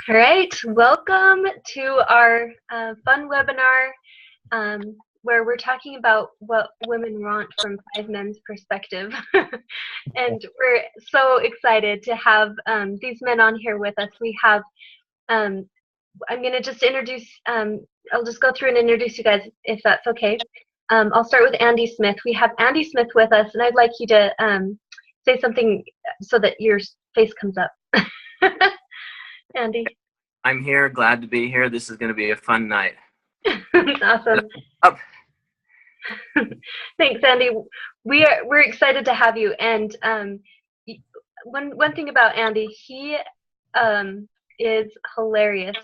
All right, welcome to our fun webinar where we're talking about what women want from Five Men's perspective. And we're so excited to have these men on here with us. We have, I'm going to just introduce, I'll just go through and introduce you guys if that's okay. I'll start with Andy Smith. We have Andy Smith with us, and I'd like you to say something so that your face comes up. Andy. I'm here, glad to be here. This is going to be a fun night. Awesome. Thanks, Andy. We're excited to have you. And one thing about Andy, he is hilarious.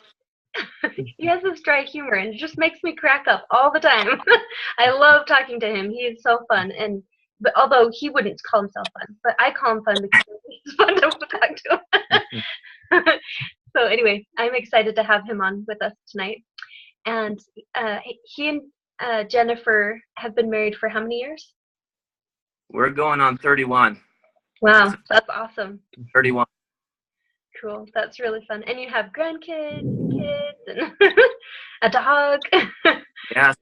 He has this dry humor and it just makes me crack up all the time. I love talking to him. He is so fun. But although he wouldn't call himself fun, but I call him fun because it's fun to talk to him. So anyway, I'm excited to have him on with us tonight. And he and Jennifer have been married for how many years? We're going on 31. Wow, that's awesome. 31. Cool, that's really fun. And you have grandkids, kids, and a dog. Yeah,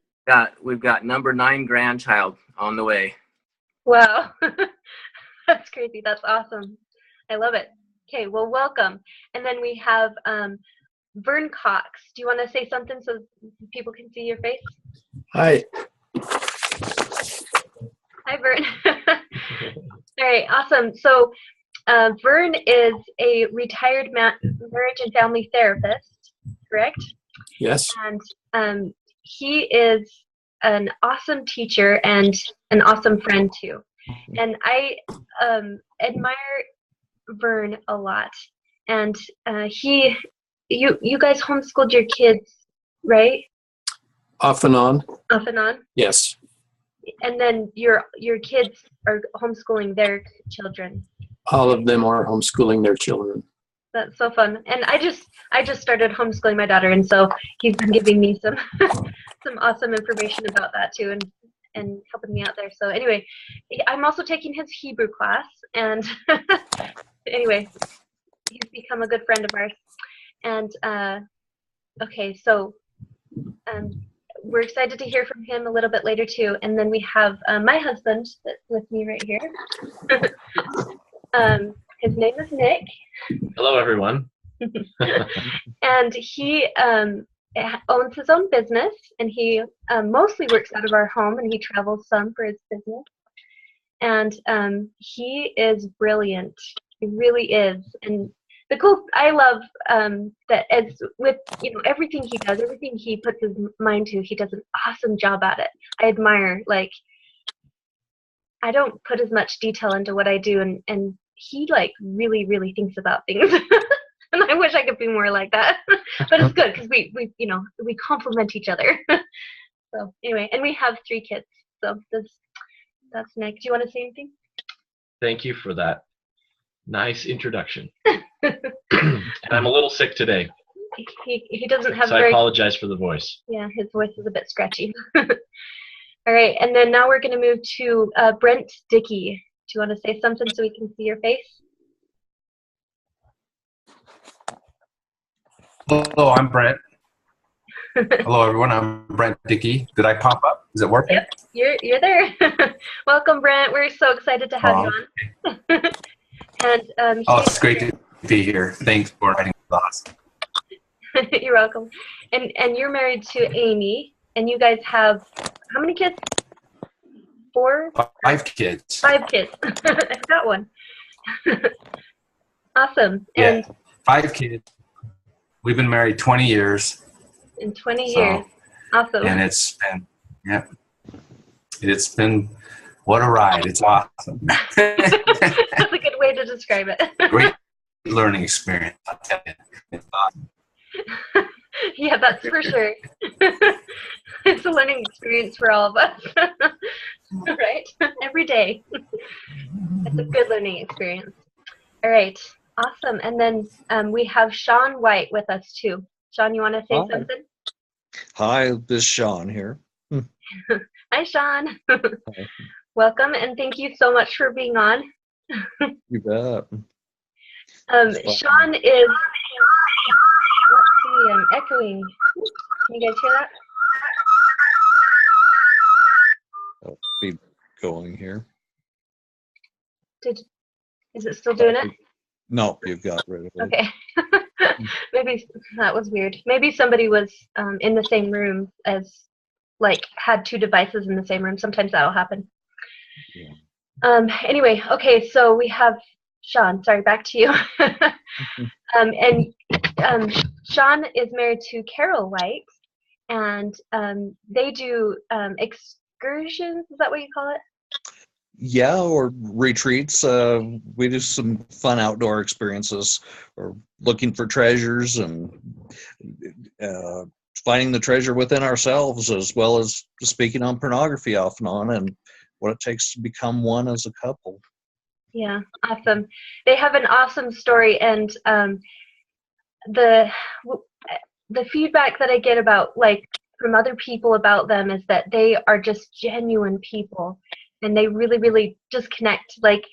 we've got number 9 grandchild on the way. Wow, that's crazy. That's awesome. I love it. Okay, well, welcome. And then we have Vern Cox. Do you want to say something so people can see your face? Hi. Hi, Vern. All right, awesome. So Vern is a retired marriage and family therapist, correct? Yes. And he is an awesome teacher and an awesome friend too. And I admire Vern a lot. And you guys homeschooled your kids, right? Off and on. Off and on? Yes. And then your kids are homeschooling their children. All of them are homeschooling their children. That's so fun. And I just started homeschooling my daughter, and so he's been giving me some some awesome information about that too, and helping me out there. So anyway, I'm also taking his Hebrew class, and anyway, he's become a good friend of ours. And okay, so we're excited to hear from him a little bit later too. And then we have my husband that's with me right here. His name is Nick. Hello, everyone. And he owns his own business, and he mostly works out of our home, and he travels some for his business. And he is brilliant. He really is. And I love that as with everything he does, everything he puts his mind to, he does an awesome job at it. I admire, I don't put as much detail into what I do, and he really, really thinks about things. And I wish I could be more like that. But it's good because we complement each other. So anyway, and we have 3 kids. So that's Nick. Do you want to say anything? Thank you for that nice introduction. And I'm a little sick today. He doesn't have so I apologize for the voice. Yeah, his voice is a bit scratchy. All right, and then now we're going to move to Brent Dickey. Do you want to say something so we can see your face? Hello, I'm Brent. Hello, everyone. I'm Brent Dickey. Did I pop up? Is it working? Yep, you're there. Welcome, Brent. We're so excited to have you on. And it's great to be here. Thanks for inviting us. You're welcome. And you're married to Amy, and you guys have how many kids? 4? 5 kids. 5 kids. I got one. Awesome. Yeah, and 5 kids. We've been married 20 years. In 20 years. Awesome. And it's been what a ride. It's awesome. That's a good way to describe it. Great learning experience. I'll tell you. It's awesome. Yeah, that's for sure. It's a learning experience for all of us. Right? Every day. It's a good learning experience. All right. Awesome. And then we have Sean White with us too. Sean, you want to say something? Hi, this is Sean here. Hi, Sean. Hi. Welcome, and thank you so much for being on. You bet. Sean is I'm echoing. Can you guys hear that? I'll be going here. Is it still doing it? No, you've got rid of it. Okay. Maybe that was weird. Maybe somebody was in the same room as, like, had two devices in the same room. Sometimes that'll happen. Yeah. Anyway, okay, so we have Sean. Sorry, back to you. Sean is married to Carol White, and they do excursions. Is that what you call it? Yeah, or retreats. We do some fun outdoor experiences, or looking for treasures and finding the treasure within ourselves, as well as speaking on pornography off and on, and what it takes to become one as a couple. Yeah, awesome. They have an awesome story, and the feedback that I get about, like, from other people about them is that they are just genuine people, and they really, really just connect. Like,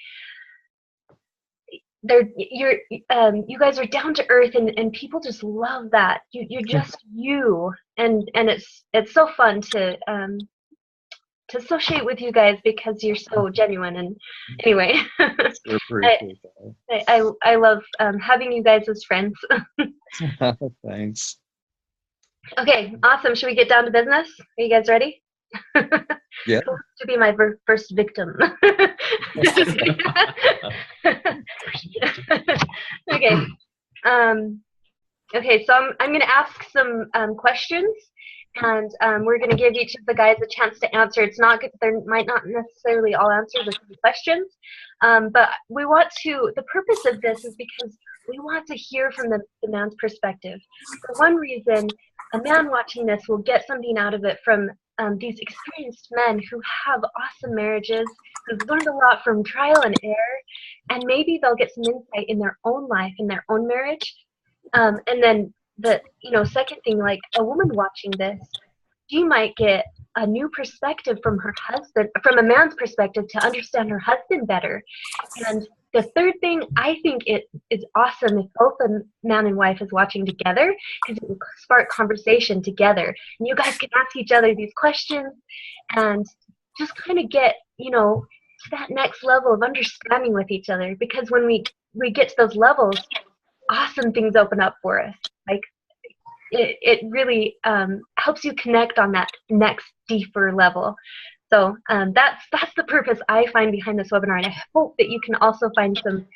you guys are down to earth, and people just love that. You're just you, and it's so fun to associate with you guys because you're so genuine. And anyway, Sure appreciate I love having you guys as friends. that. Thanks. Okay, awesome. Should we get down to business? Are you guys ready? Yeah. Who wants to be my first victim? Okay. Okay, so I'm going to ask some questions, and we're going to give each of the guys a chance to answer. It's not good. They might not necessarily all answer the same questions, but we want to. The purpose of this is because we want to hear from the man's perspective. For one reason, a man watching this will get something out of it from these experienced men who have awesome marriages, who've learned a lot from trial and error, and maybe they'll get some insight in their own life, in their own marriage. And then the second thing, like a woman watching this, she might get a new perspective from her husband, from a man's perspective, to understand her husband better. And the third thing, I think it is awesome if both the man and wife is watching together, because it will spark conversation together. And you guys can ask each other these questions and just kind of get, to that next level of understanding with each other. Because when we get to those levels, awesome things open up for us. Like, it really helps you connect on that next deeper level. So that's the purpose I find behind this webinar, and I hope that you can also find some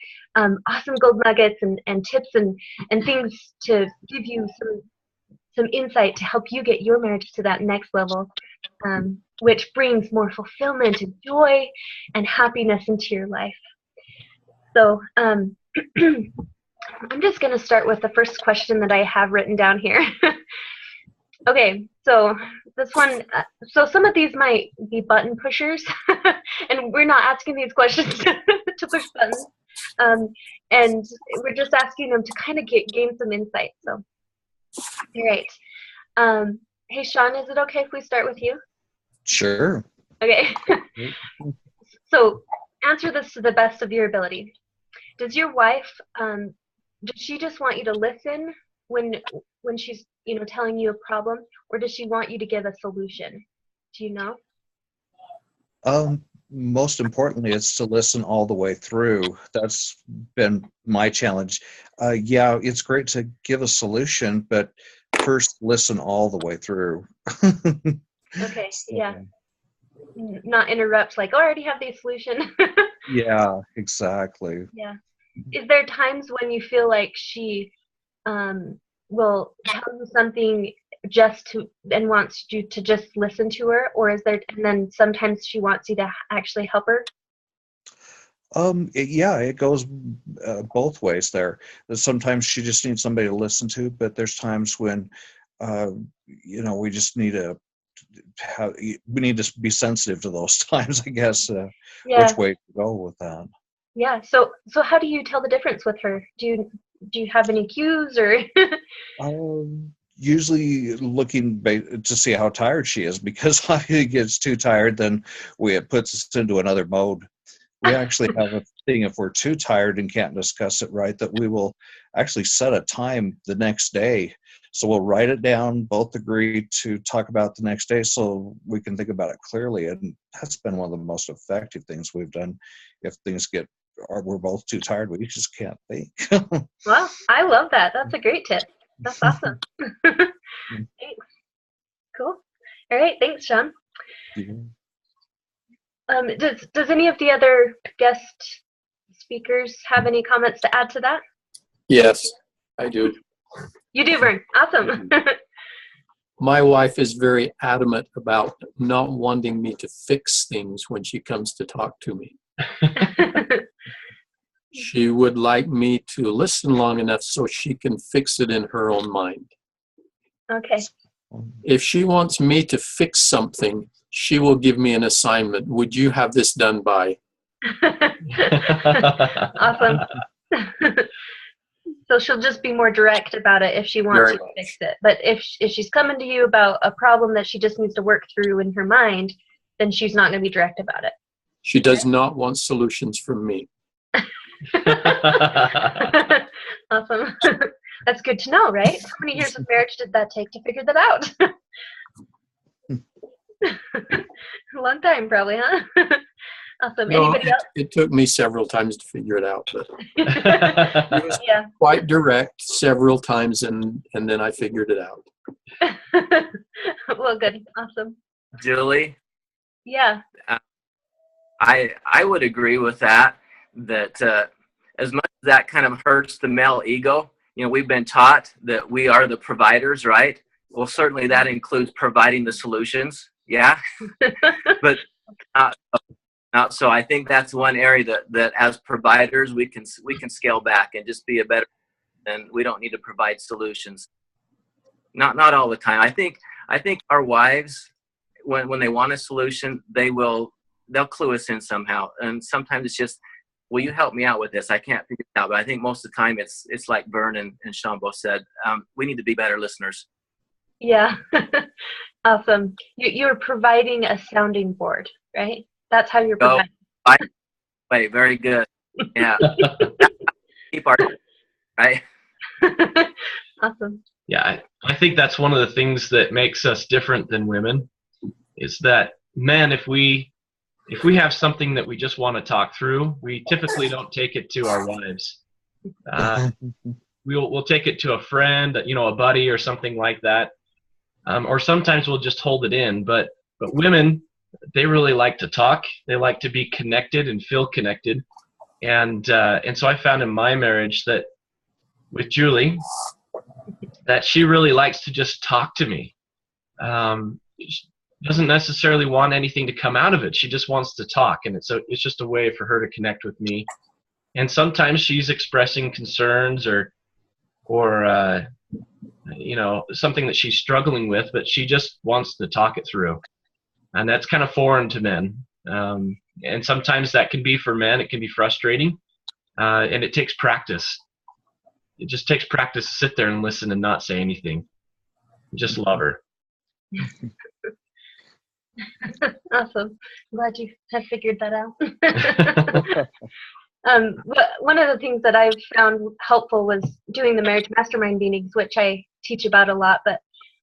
awesome gold nuggets and tips and things to give you some insight to help you get your marriage to that next level, which brings more fulfillment and joy and happiness into your life. So I'm just going to start with the first question that I have written down here. Okay, so this one, so some of these might be button pushers, and we're not asking these questions to push buttons, and we're just asking them to kind of gain some insight. So, all right. Hey, Sean, is it okay if we start with you? Sure. Okay. So, answer this to the best of your ability. Does your wife, does she just want you to listen when she's telling you a problem, or does she want you to give a solution? Do you know? Most importantly, it's to listen all the way through. That's been my challenge. Yeah, it's great to give a solution, but first listen all the way through. Okay, yeah. Not interrupt, like, oh, I already have the solution. Yeah, exactly. Yeah. Is there times when you feel like she will tell you something and wants you to just listen to her, or and then sometimes she wants you to actually help her? Yeah, it goes both ways there. Sometimes she just needs somebody to listen to, but there's times when we just need to be sensitive to those times, I guess. Yeah. Which way to go with that? Yeah. So how do you tell the difference with her? Do you have any cues, or? Usually looking to see how tired she is, because if she gets too tired, then it puts us into another mode. We actually have a thing, if we're too tired and can't discuss it right, that we will actually set a time the next day. So we'll write it down, both agree to talk about the next day so we can think about it clearly. And that's been one of the most effective things we've done. If things get, or we're both too tired, we just can't think. Well, I love that. That's a great tip. That's awesome. Thanks. Cool. All right. Thanks, Sean. Does any of the other guest speakers have any comments to add to that? Yes, I do. You do, Vern. Awesome. My wife is very adamant about not wanting me to fix things when she comes to talk to me. She would like me to listen long enough so she can fix it in her own mind. Okay. If she wants me to fix something, she will give me an assignment. Would you have this done by? Awesome. So she'll just be more direct about it if she wants Very you to much. fix it. But if she's coming to you about a problem that she just needs to work through in her mind, then she's not going to be direct about it. She does not want solutions from me. Awesome. That's good to know, right? How many years of marriage did that take to figure that out? A long time, probably, huh? Awesome. No, Anybody else? it took me several times to figure it out, but it was Yeah. quite direct several times, and then I figured it out. Well, good. Awesome. Julie, Yeah. I would agree with that. That as much as that kind of hurts the male ego, we've been taught that we are the providers, right? Well, certainly that includes providing the solutions. Yeah, but not so. I think that's one area that as providers we can scale back and just be a better. And we don't need to provide solutions. Not all the time. I think our wives, when they want a solution, they'll clue us in somehow. And sometimes it's just, will you help me out with this? I can't figure it out. But I think most of the time it's like Vern and Sean both said, we need to be better listeners. Yeah. Awesome. You're providing a sounding board, right? That's how you're providing. Wait, very good. Yeah. Keep our right. Awesome. Yeah, I think that's one of the things that makes us different than women is that men, if we have something that we just want to talk through, we typically don't take it to our wives. We'll take it to a friend, a buddy or something like that. Or sometimes we'll just hold it in. But women, they really like to talk. They like to be connected and feel connected. And so I found in my marriage that with Julie, that she really likes to just talk to me. She doesn't necessarily want anything to come out of it. She just wants to talk, and it's just a way for her to connect with me. And sometimes she's expressing concerns or something that she's struggling with, but she just wants to talk it through. And that's kind of foreign to men. And sometimes that can be for men, it can be frustrating, and it takes practice. It just takes practice to sit there and listen and not say anything. Just love her. Awesome. I'm glad you have figured that out. But one of the things that I've found helpful was doing the marriage mastermind meetings, which I teach about a lot, but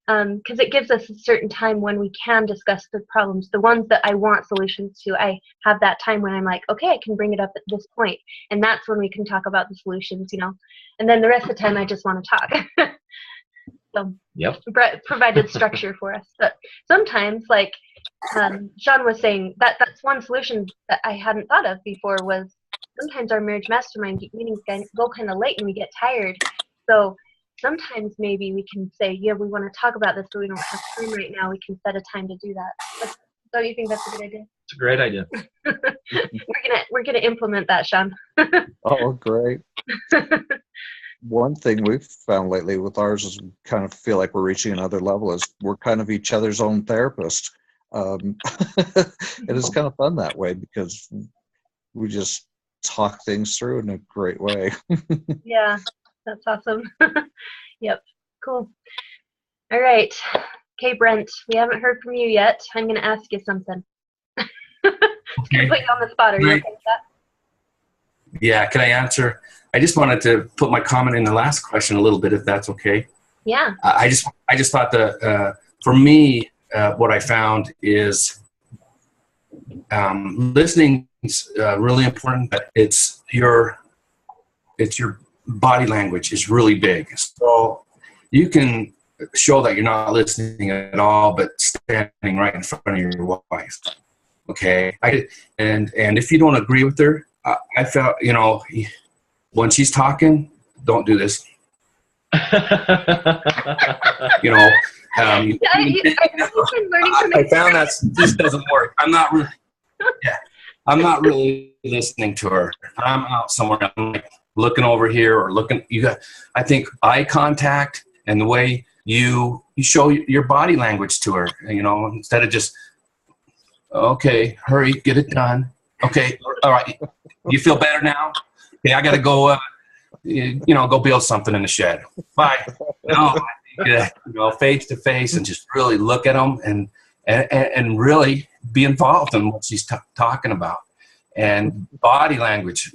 because it gives us a certain time when we can discuss the problems, the ones that I want solutions to. I have that time when I'm like, okay, I can bring it up at this point, and that's when we can talk about the solutions, and then the rest of the time I just want to talk. So Yep. Provided structure for us. But sometimes, like Sean was saying, that's one solution that I hadn't thought of before was sometimes our marriage mastermind meetings go kind of late and we get tired. So sometimes maybe we can say, yeah, we want to talk about this, but we don't have time right now. We can set a time to do that. Don't you think that's a good idea? It's a great idea. We're gonna implement that, Sean. Oh, great. One thing we've found lately with ours is we kind of feel like we're reaching another level is we're kind of each other's own therapist. It is kind of fun that way because we just talk things through in a great way. Yeah, that's awesome. Yep, cool. All right. Okay, Brent, we haven't heard from you yet. I'm going to ask you something. It's going to put you on the spot. Are you okay with that? Yeah, can I answer? I just wanted to put my comment in the last question a little bit, if that's okay. Yeah. I just thought that for me, what I found is listening is really important. But it's your body language is really big. So you can show that you're not listening at all, but standing right in front of your wife. Okay, and if you don't agree with her, I felt, when she's talking, don't do this. You know, I've been learning from I found that this doesn't work. I'm not really listening to her. I'm out somewhere. I'm like looking over here or looking. I think eye contact and the way you show your body language to her. Instead of just, okay, hurry, get it done. Okay, all right. You feel better now? Okay, I got to go. Go build something in the shed. Bye. No, face to face and just really look at them and really be involved in what she's talking about. And body language,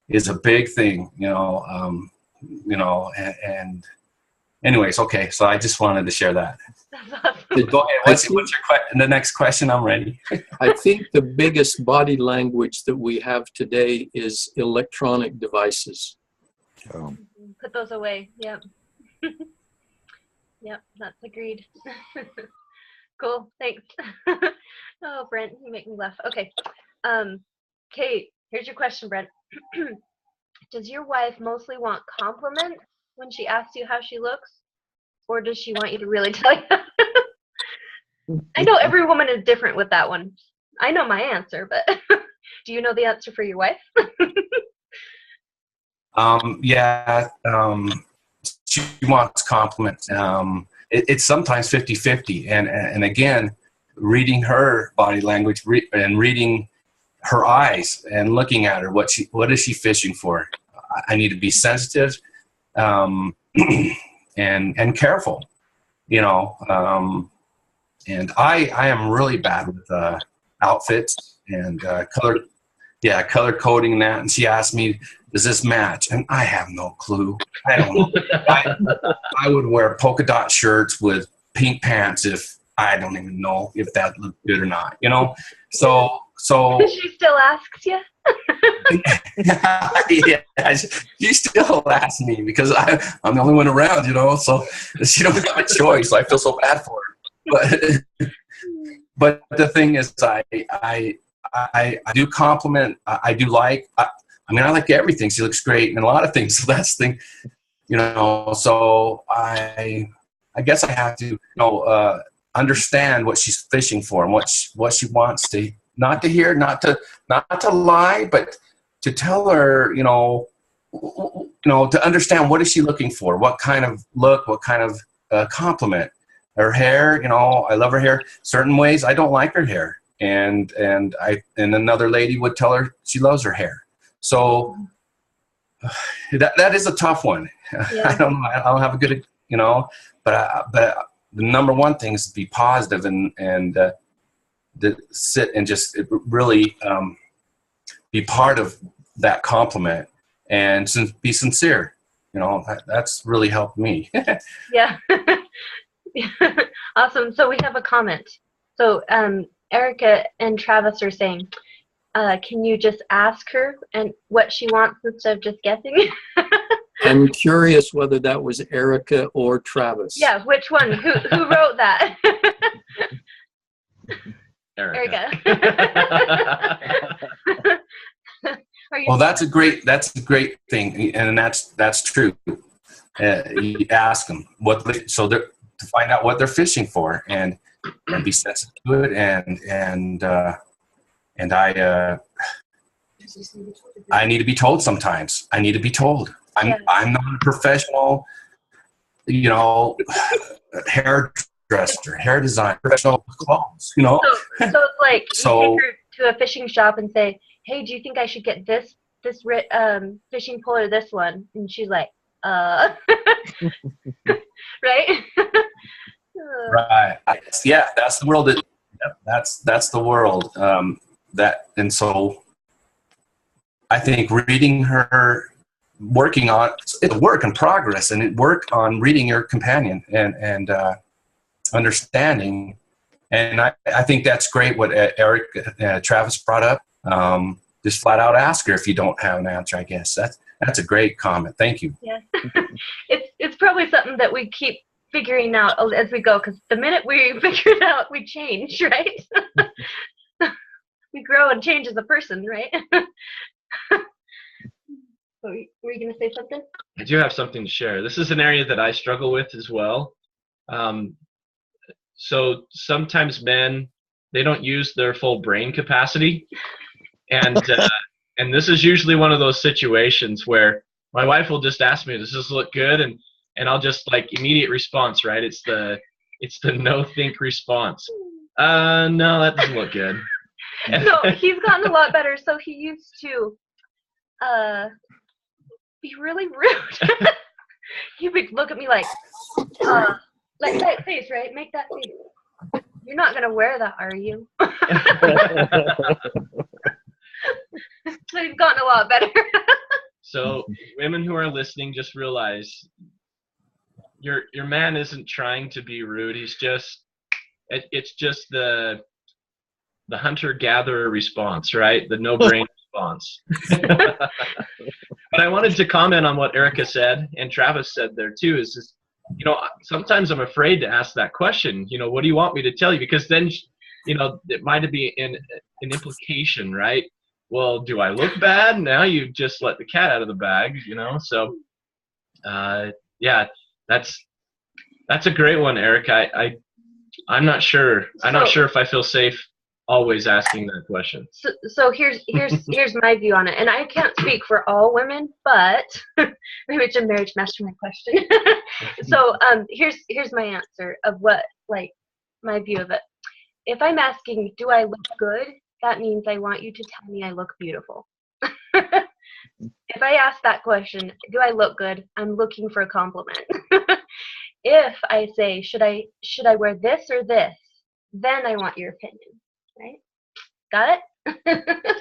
is a big thing. And anyways, okay. So I just wanted to share that. Go ahead. What's your question? The next question, I'm ready. I think the biggest body language that we have today is electronic devices. Put those away. Yep. Yep, that's agreed. Cool, thanks. Oh, Brent, you make me laugh. Okay. Kate, here's your question, Brent. Does your wife mostly want compliments when she asks you how she looks? Or does she want you to really tell you? I know every woman is different with that one. I know my answer, but do you know the answer for your wife? She wants compliments. It's sometimes 50-50. And again, reading her body language and reading her eyes and looking at her, what is she fishing for? I need to be sensitive and careful, and I am really bad with outfits and color coding and that. And she asked me, does this match? And I have no clue. I don't know. I would wear polka dot shirts with pink pants if I don't even know if that looked good or not, So she still asks you? Yeah, she still asks me because I'm the only one around, so she don't have a choice. I feel so bad for her. But the thing is, I do compliment. I do like. I like everything. She looks great and a lot of things. So that's the thing, So I guess I have to, understand what she's fishing for and what she wants to. Not to hear, not to lie, but to tell her, to understand what is she looking for, what kind of look, what kind of compliment. Her hair, I love her hair. Certain ways, I don't like her hair, and another lady would tell her she loves her hair. So that is a tough one. Yeah. I don't have a good, but the number one thing is to be positive and to sit and just really be part of that compliment and be sincere. That's really helped me. Yeah. Awesome. So we have a comment. So Erica and Travis are saying, can you just ask her and what she wants instead of just guessing? I'm curious whether that was Erica or Travis. Yeah, which one? Who wrote that? Erica. Well, that's a great thing, and that's true. You ask them to find out what they're fishing for, and be sensitive to it, and I need to be told sometimes. I need to be told. I'm not a professional, hairdresser, hair designer, professional clothes, So it's like you take her to a fishing shop and say, hey, do you think I should get this fishing pole or this one? And she's like, right? Right. Yeah, that's the world. That's the world. And so I think reading her, working on it's a work in progress, and it work on reading your companion and understanding. And I think that's great what Eric Travis brought up. Just flat out ask her if you don't have an answer. I guess that's a great comment. Thank you. Yes. It's probably something that we keep figuring out as we go, because the minute we figure it out, we change, right? We grow and change as a person, right? Were you going to say something? I do have something to share. This is an area that I struggle with as well. So sometimes men, they don't use their full brain capacity. And this is usually one of those situations where my wife will just ask me, does this look good? And I'll just like immediate response, right? It's the no think response. No, that doesn't look good. So he's gotten a lot better. So he used to be really rude. He would look at me like that face, right? Make that face. You're not gonna wear that, are you? So he's gotten a lot better. So women who are listening, just realize your man isn't trying to be rude. He's just it's just the hunter-gatherer response, right? The no-brain response. But I wanted to comment on what Erica said, and Travis said there too, is sometimes I'm afraid to ask that question. What do you want me to tell you? Because then, it might be an implication, right? Well, do I look bad? Now you just let the cat out of the bag, So, yeah, that's a great one, Eric. I'm not sure. I'm not sure if I feel safe always asking that question. So here's my view on it, and I can't speak for all women, but maybe it's a marriage mastermind question. So here's my answer of what, like, my view of it. If I'm asking, do I look good? That means I want you to tell me I look beautiful. If I ask that question, do I look good? I'm looking for a compliment. If I say, should I wear this or this? Then I want your opinion. Right? Got it?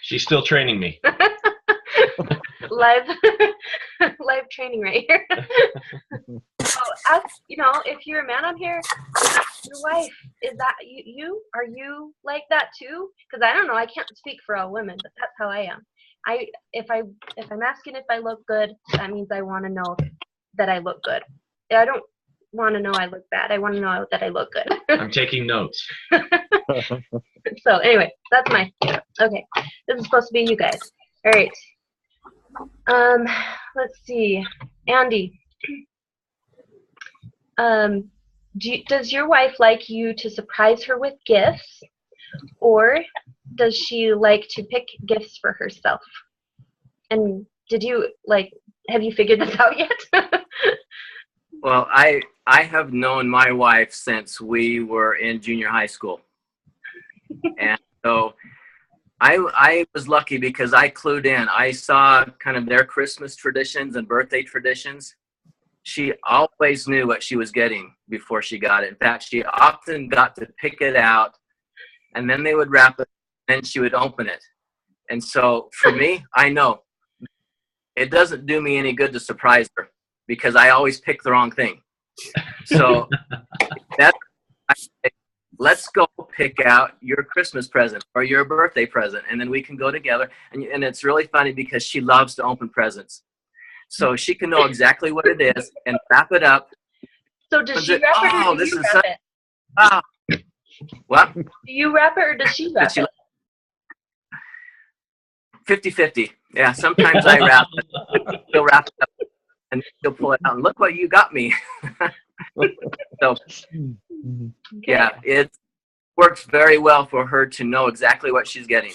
She's still training me. live training right here. So ask, if you're a man on here, ask your wife, is that you? Are you like that too? Because I don't know, I can't speak for all women, but that's how I am. If I'm asking if I look good, that means I want to know that I look good. I don't want to know I look bad. I want to know that I look good. I'm taking notes. So anyway, that's my okay. This is supposed to be you guys. All right. Let's see, Andy. Does your wife like you to surprise her with gifts, or does she like to pick gifts for herself? And have you figured this out yet? Well, I have known my wife since we were in junior high school. And so I was lucky because I clued in. I saw kind of their Christmas traditions and birthday traditions. She always knew what she was getting before she got it. In fact, she often got to pick it out, and then they would wrap it, and then she would open it. And so for me, I know it doesn't do me any good to surprise her because I always pick the wrong thing. So let's go pick out your Christmas present or your birthday present, and then we can go together. And it's really funny because she loves to open presents. So she can know exactly what it is and wrap it up. So does she wrap it or do you wrap it? Ah, what? Do you wrap it or does she wrap it? 50-50. Yeah, sometimes I wrap it. She'll wrap it up and she'll pull it out and look what you got me. So, yeah, it works very well for her to know exactly what she's getting.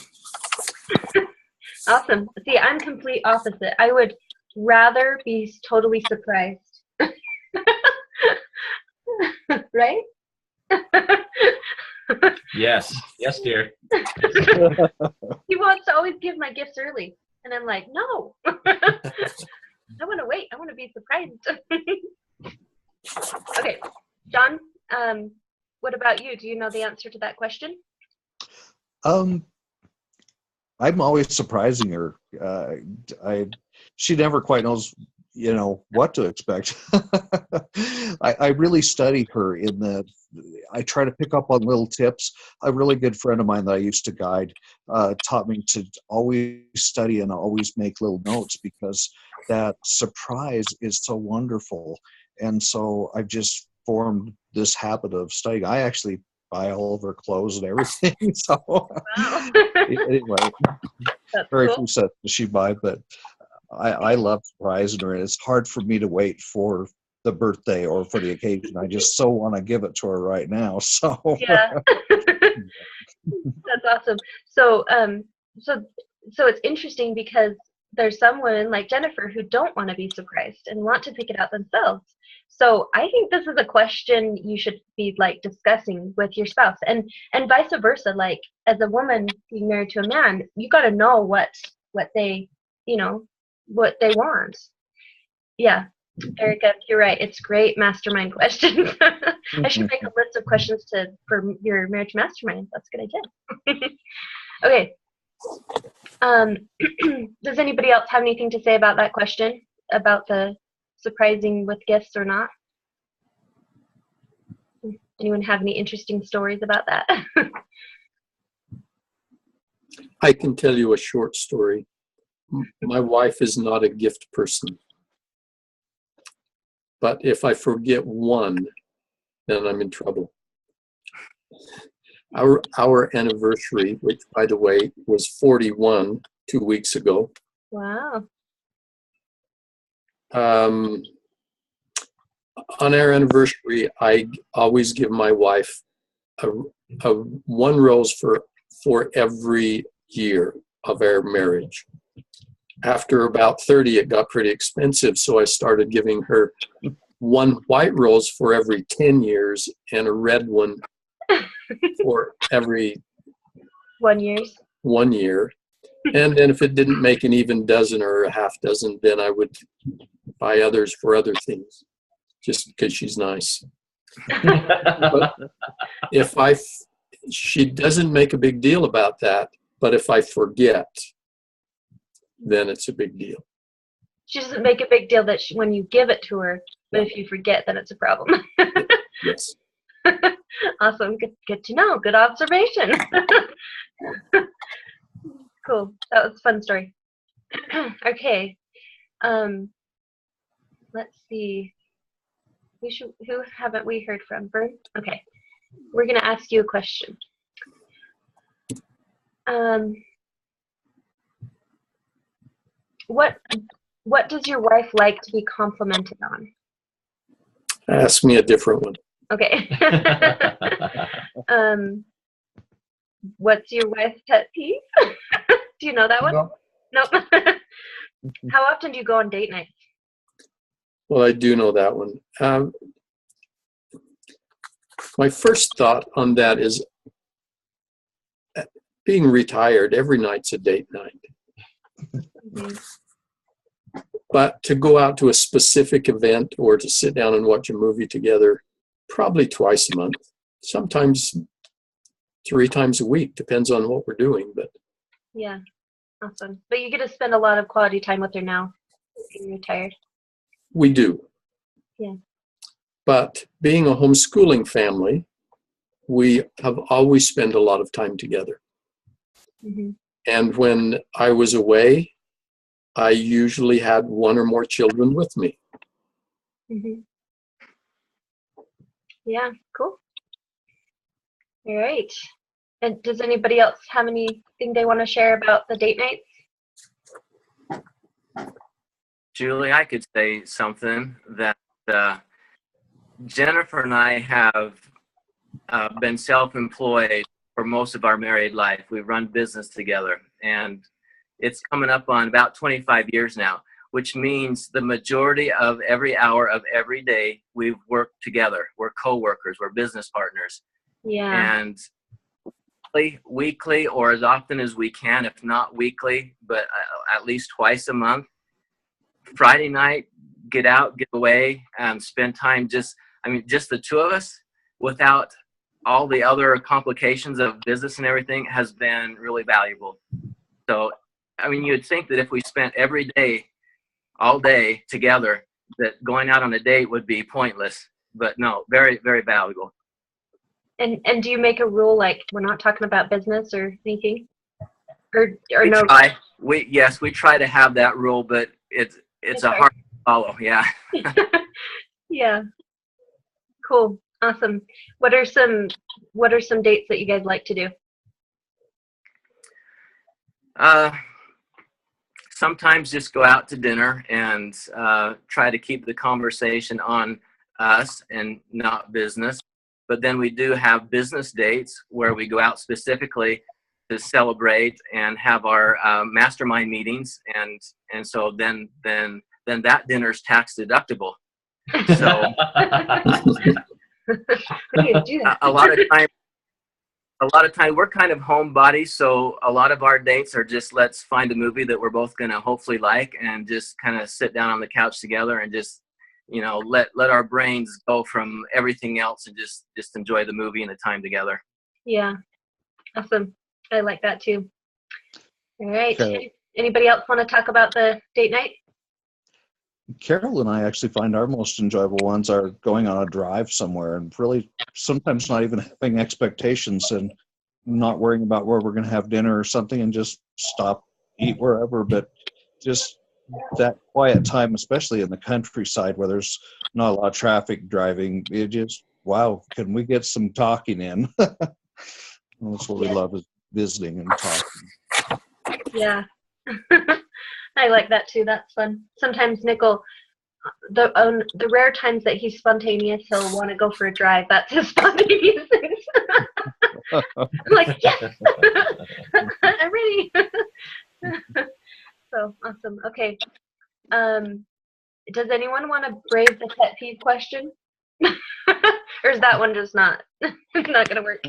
Awesome. See, I'm complete opposite. I would rather be totally surprised. Right? Yes, dear. He wants to always give my gifts early. And I'm like, no. I want to wait. I want to be surprised. Okay. John, what about you? Do you know the answer to that question? I'm always surprising her. She never quite knows, what to expect. I really study her in that. I try to pick up on little tips. A really good friend of mine that I used to guide taught me to always study and always make little notes, because that surprise is so wonderful. And so I've just formed this habit of studying. I actually buy all of her clothes and everything. So Wow. anyway, That's very cool. few sets does she buy, but I love surprising her, and it's hard for me to wait for the birthday or for the occasion. I just so want to give it to her right now. So Yeah. That's awesome. So, so it's interesting because there's some women like Jennifer who don't want to be surprised and want to pick it out themselves. So I think this is a question you should be like discussing with your spouse, and vice versa. Like as a woman being married to a man, you got to know what they, what they want. Yeah. Erica, you're right. It's great mastermind questions. I should make a list of questions for your marriage mastermind. That's a good idea. Okay. Does anybody else have anything to say about that question, about the surprising with gifts or not? Anyone have any interesting stories about that? I can tell you a short story. My wife is not a gift person. But if I forget one, then I'm in trouble. Our anniversary, which by the way was 41 2 weeks ago. Wow. On our anniversary, I always give my wife a one rose for every year of our marriage. After about 30, it got pretty expensive, so I started giving her one white rose for every 10 years and a red one for every 1 year. 1 year. And then if it didn't make an even dozen or a half dozen, then I would buy others for other things, just because she's nice. But she doesn't make a big deal about that, but if I forget, then it's a big deal. She doesn't make a big deal that when you give it to her, but if you forget, then it's a problem. Yes. Awesome. Good to know. Good observation. Cool. That was a fun story. Okay. Let's see. Who haven't we heard from? Vern? Okay. We're going to ask you a question. What does your wife like to be complimented on? Ask me a different one. Okay. What's your wife's pet peeve? Do you know that one? No. Nope. How often do you go on date nights? Well, I do know that one. My first thought on that is being retired, every night's a date night. Mm-hmm. But to go out to a specific event or to sit down and watch a movie together, probably twice a month, sometimes 3 times a week, depends on what we're doing. But Yeah, awesome. But you get to spend a lot of quality time with her now, being retired. we do. Yeah. But being a homeschooling family, we have always spent a lot of time together. Mm-hmm. And when I was away, I usually had 1 or more children with me. Mm-hmm. Yeah, cool. All right. And does anybody else have anything they want to share about the date nights? Julie, I could say something that Jennifer and I have been self-employed for most of our married life. We've run business together, and it's coming up on about 25 years now, which means the majority of every hour of every day we've worked together. We're co-workers, we're business partners. Yeah. And weekly or as often as we can, if not weekly, but at least twice a month, Friday night, get out, get away, and spend time just the 2 of us without all the other complications of business and everything has been really valuable. So, I mean, you'd think that if we spent every day, all day together, that going out on a date would be pointless. But no, very, very valuable. And do you make a rule like we're not talking about business or anything? Or We no? try. We try to have that rule, but it's a hard. hard to follow. Yeah. Yeah. Cool. Awesome. What are some dates that you guys like to do? Sometimes just go out to dinner and try to keep the conversation on us and not business. But then we do have business dates where we go out specifically to celebrate and have our mastermind meetings, and so then that dinner's tax deductible. So We can do that. a lot of time we're kind of homebodies, so a lot of our dates are just let's find a movie that we're both going to hopefully like and just kind of sit down on the couch together and just let our brains go from everything else and just enjoy the movie and the time together. Yeah. Awesome. I like that too. All right. Okay. Anybody else want to talk about the date night? Carol and I actually find our most enjoyable ones are going on a drive somewhere and really sometimes not even having expectations and not worrying about where we're going to have dinner or something and just stop, eat wherever, but just that quiet time, especially in the countryside where there's not a lot of traffic driving. It just, wow, can we get some talking in? That's what we love, is visiting and talking. Yeah. I like that too. That's fun. Sometimes Nickel, the rare times that he's spontaneous, he'll want to go for a drive. That's his spontaneous things. I'm like, yes, I'm ready. So awesome. Okay. Does anyone want to brave the pet peeve question? Or is that one just not gonna work?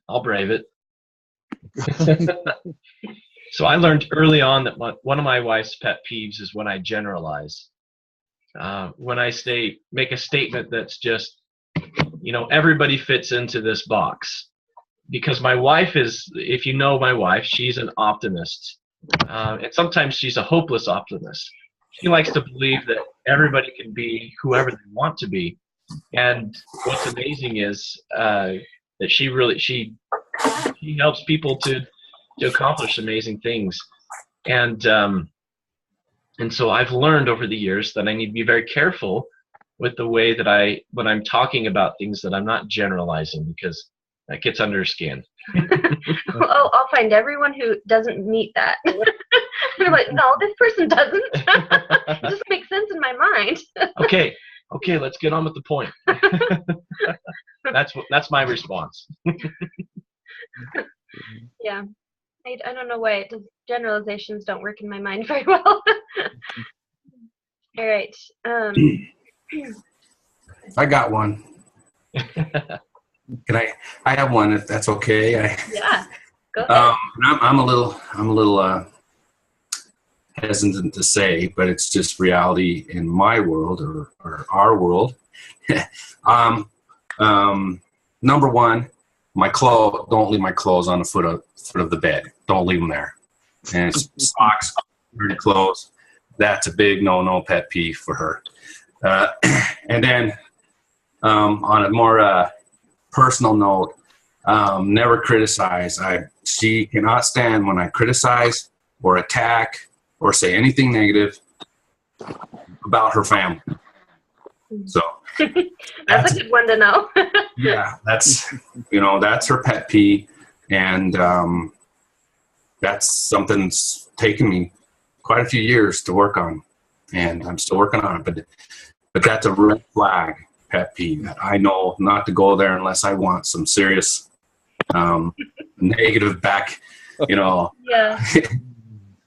I'll brave it. So I learned early on that one of my wife's pet peeves is when I generalize. When I make a statement that's just, everybody fits into this box. Because my wife is, if you know my wife, she's an optimist. And sometimes she's a hopeless optimist. She likes to believe that everybody can be whoever they want to be. And what's amazing is that she helps people to accomplish amazing things. And so I've learned over the years that I need to be very careful with the way that when I'm talking about things, that I'm not generalizing, because that gets under skin. I'll find everyone who doesn't meet that. They're like, no, this person doesn't. It doesn't make sense in my mind. Okay, let's get on with the point. That's my response. Yeah. I don't know why generalizations don't work in my mind very well. All right. I got one. Can I have one if that's okay? Yeah. Go ahead. I'm a little hesitant to say, but it's just reality in my world or our world. Number one, don't leave my clothes on the foot of the bed. Don't leave them there. And it's socks, dirty clothes. That's a big no pet peeve for her. And then on a more personal note, never criticize. She cannot stand when I criticize or attack or say anything negative about her family. So That's a good one to know. yeah, that's her pet peeve, and that's something that's taken me quite a few years to work on, and I'm still working on it. But that's a red flag pet peeve that I know not to go there unless I want some serious negative back, Yeah.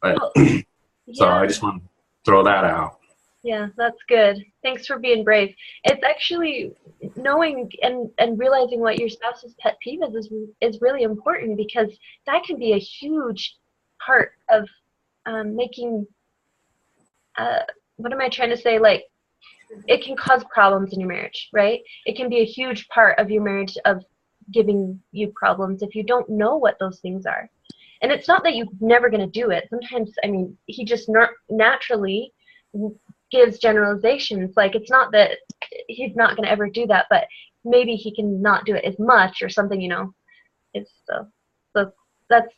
But, Yeah. so I just want to throw that out. Yeah, that's good. Thanks for being brave. It's actually knowing and realizing what your spouse's pet peeve is really important, because that can be a huge part of making, what am I trying to say? Like, it can cause problems in your marriage, right? It can be a huge part of your marriage, of giving you problems if you don't know what those things are. And it's not that you're never going to do it. Sometimes, I mean, he just naturally gives generalizations. Like, it's not that he's not going to ever do that, but maybe he can not do it as much or something, you know. It's so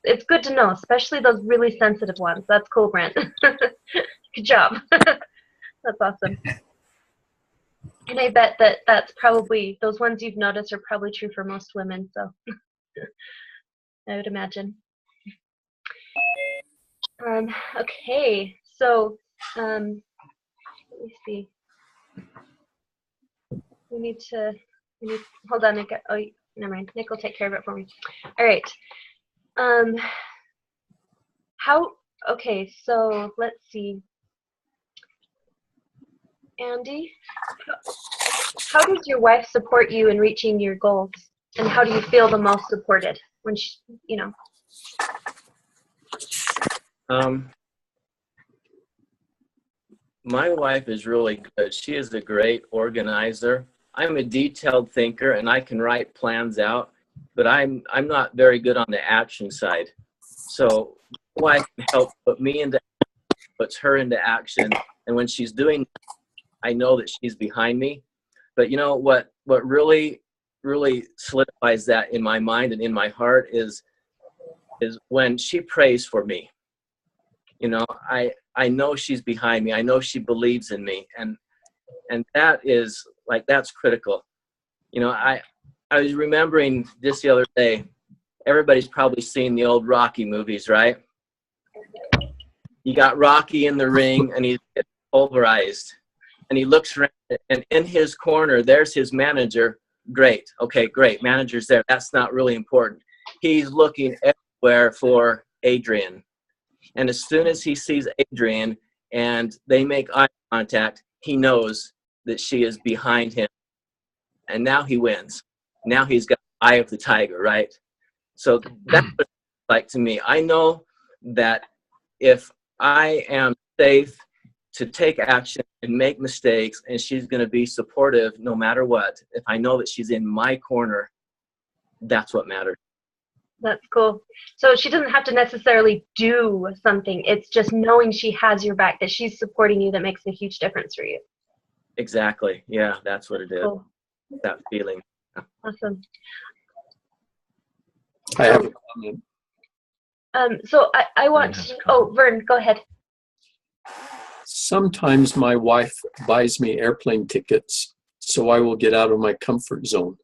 it's good to know, especially those really sensitive ones. That's cool, Brent. Good job. That's awesome. And I bet that that's probably, those ones you've noticed are probably true for most women, so I would imagine. Okay, so let me see. We need, hold on, Nick. Oh, never mind. Nick will take care of it for me. All right. Okay, so let's see. Andy, how does your wife support you in reaching your goals? And how do you feel the most supported when she, you know? My wife is really good. She is a great organizer. I'm a detailed thinker and I can write plans out, but I'm not very good on the action side. So my wife can help put me into, puts her into action. And when she's doing, I know that she's behind me. But you know what really solidifies that in my mind and in my heart is when she prays for me. You know, I know she's behind me. I know she believes in me, and that is like, that's critical. You know, I was remembering this the other day. Everybody's probably seen the old Rocky movies, right? You got Rocky in the ring and he's pulverized, and he looks around, and in his corner there's his manager. Great, okay, great, manager's there. That's not really important. He's looking everywhere for Adrian. And as soon as he sees Adrian and they make eye contact, he knows that she is behind him. And now he wins. Now he's got the eye of the tiger, right? So that's what it's like to me. I know that if I am safe to take action and make mistakes, and she's going to be supportive no matter what, if I know that she's in my corner, that's what matters. That's cool. So she doesn't have to necessarily do something. It's just knowing she has your back, that she's supporting you, that makes a huge difference for you. Exactly. Yeah, that's what it is. Cool. That feeling. Awesome. I have a comment. So I want to, oh, Vern, go ahead. Sometimes my wife buys me airplane tickets so I will get out of my comfort zone.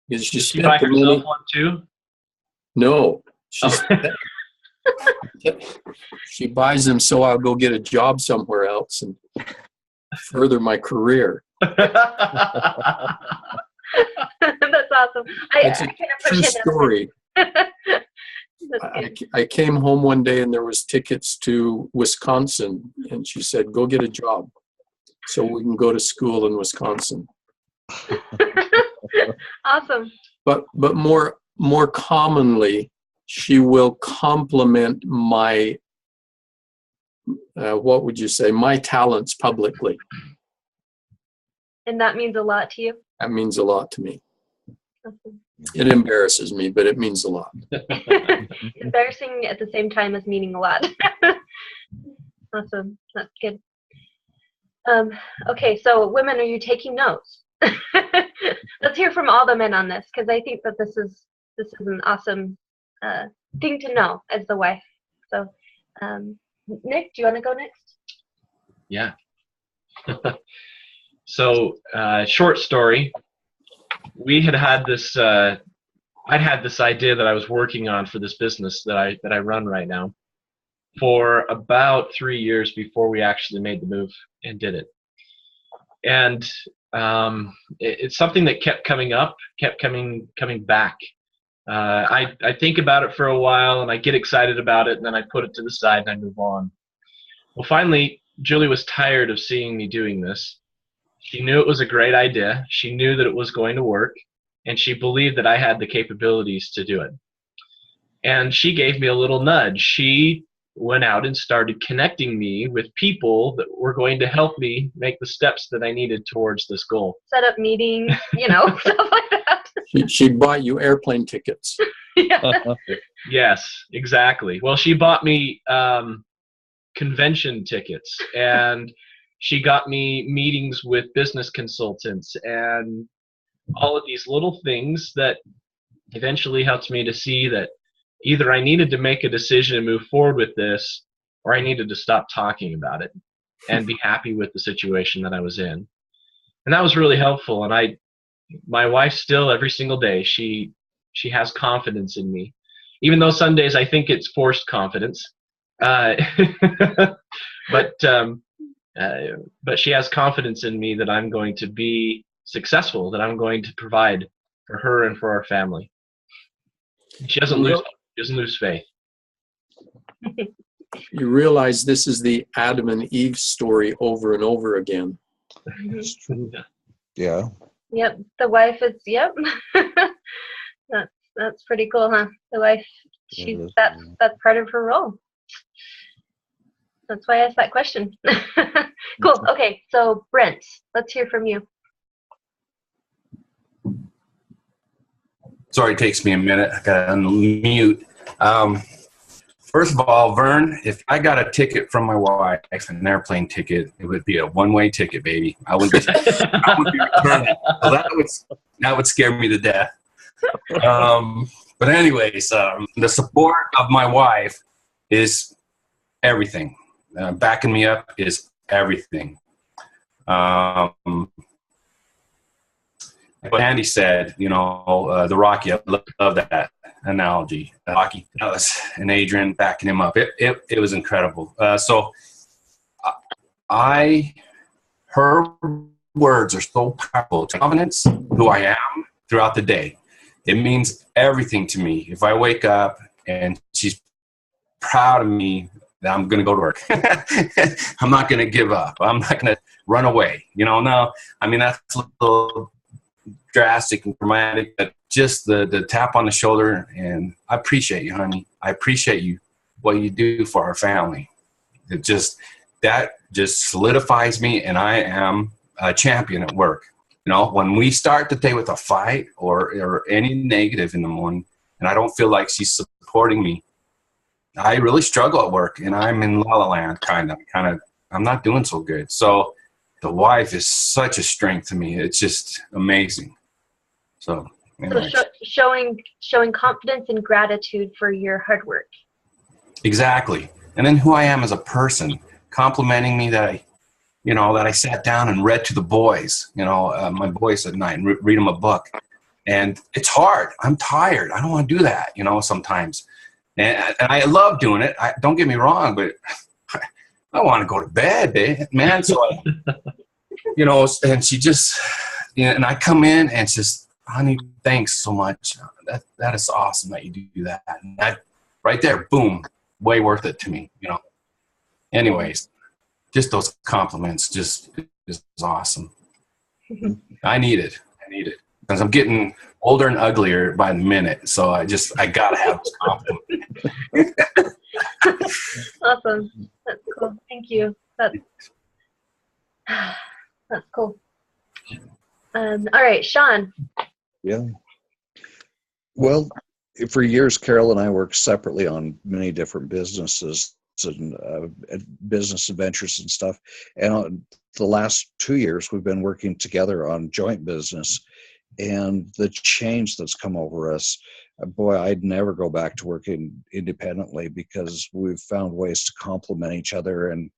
Because she Does she buy spent the herself money. one too? No, she buys them so I'll go get a job somewhere else and further my career. That's awesome. It's a true story. I came home one day and there was tickets to Wisconsin, and she said, "Go get a job so we can go to school in Wisconsin." Awesome. But more commonly, she will compliment my what would you say, my talents publicly. And that means a lot to you? That means a lot to me. Awesome. It embarrasses me, but it means a lot. Embarrassing at the same time as meaning a lot. Awesome. That's good. Okay, so women, are you taking notes? Let's hear from all the men on this, because I think that this is an awesome thing to know as the wife. So, Nick, do you want to go next? Yeah. So, short story. We had this. I'd had this idea that I was working on for this business that I run right now for about 3 years before we actually made the move and did it. And it's something that kept coming up, kept coming back. I think about it for a while and I get excited about it, and then I put it to the side and I move on. Well, finally, Julie was tired of seeing me doing this. She knew it was a great idea. She knew that it was going to work, and she believed that I had the capabilities to do it. And she gave me a little nudge. She went out and started connecting me with people that were going to help me make the steps that I needed towards this goal. Set up meetings, stuff like that. She bought you airplane tickets. Yeah. Yes, exactly. Well, she bought me convention tickets, and she got me meetings with business consultants, and all of these little things that eventually helped me to see that either I needed to make a decision and move forward with this, or I needed to stop talking about it and be happy with the situation that I was in. And that was really helpful. And my wife still, every single day, she has confidence in me, even though some days I think it's forced confidence. Uh, but she has confidence in me that I'm going to be successful, that I'm going to provide for her and for our family. She doesn't lose faith. You realize this is the Adam and Eve story over and over again. It's true. Yeah. Yep. The wife is. Yep. That's pretty cool, huh? The wife. That's part of her role. That's why I asked that question. Cool. Okay. So Brent, let's hear from you. Sorry, it takes me a minute. I got to unmute. First of all, Vern, if I got a ticket from my wife, an airplane ticket, it would be a one-way ticket, baby. I would be returning. So that would scare me to death. But anyways, the support of my wife is everything. Backing me up is everything. What Andy said, the Rocky, I love that analogy. Rocky Dallas and Adrian backing him up. It was incredible. So her words are so powerful. Confidence, who I am throughout the day. It means everything to me. If I wake up and she's proud of me, that I'm going to go to work. I'm not going to give up. I'm not going to run away. No, I mean, that's a little drastic and dramatic, but just the tap on the shoulder, and I appreciate you, honey. I appreciate you, what you do for our family. That just solidifies me, and I am a champion at work. When we start the day with a fight or any negative in the morning, and I don't feel like she's supporting me, I really struggle at work, and I'm in la la land, kind of. I'm not doing so good. So the wife is such a strength to me. It's just amazing. So showing confidence and gratitude for your hard work. Exactly. And then who I am as a person, complimenting me that I sat down and read to the boys, my boys at night, and read them a book. And it's hard. I'm tired. I don't want to do that, sometimes. And I love doing it. Don't get me wrong, but I want to go to bed, man. So, and she just, and I come in and it's just, honey, thanks so much. That is awesome that you do that. And that right there, boom, way worth it to me, Anyways, just those compliments just is awesome. I need it because I'm getting older and uglier by the minute. So I gotta have those compliments. Awesome. That's cool. Thank you. That's cool. All right, Sean. Yeah. Well, for years, Carol and I worked separately on many different businesses and business adventures and stuff. And on the last 2 years, we've been working together on joint business. And the change that's come over us, boy, I'd never go back to working independently because we've found ways to complement each other and